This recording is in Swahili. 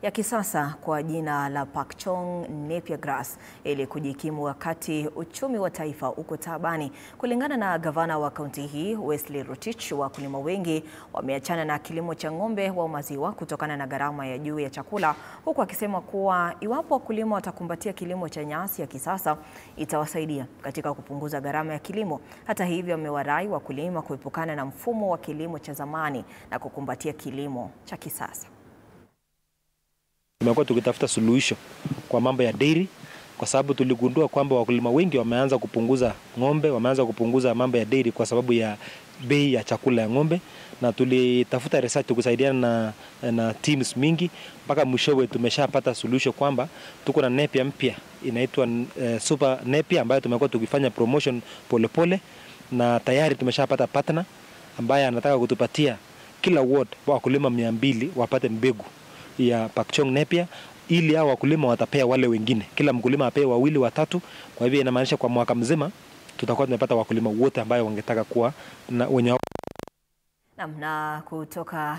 Ya kisasa kwa jina la Pakchong Napier Grass ili kujikimu wakati uchumi wa taifa uko taabani. Kulingana na gavana wa kaunti hii Wesley Rotich, wakulima wengi wameachana na kilimo cha ng'ombe wa maziwa kutokana na gharama ya juu ya chakula, huku akisema kuwa iwapo wakulima watakumbatia kilimo cha nyasi ya kisasa itawasaidia katika kupunguza gharama ya kilimo. Hata hivyo, amewarai wakulima kuepukana na mfumo wa kilimo cha zamani na kukumbatia kilimo cha kisasa. Tumekuwa tukitafuta suluhisho kwa mambo ya dairy kwa sababu tuligundua kwamba wakulima wengi wameanza kupunguza ng'ombe, wameanza kupunguza mambo ya dairy kwa sababu ya bei ya chakula ya ng'ombe, na tulitafuta research kusaidiana na teams mingi mpaka mwishowe tumeshapata solution kwamba tuko na Napier mpya inaitwa Super Napier ambayo tumekuwa tukifanya promotion polepole, na tayari tumeshapata partner ambaye anataka kutupatia kila ward wakulima 200 wapate mbegu ya Pakchong Napier ili hao wakulima watapea wale wengine. Kila mkulima apewe 2 3. Kwa hivyo inamaanisha kwa mwaka mzima tutakuwa tumepata wakulima wote ambao wangetaka kuwa na wenye na kutoka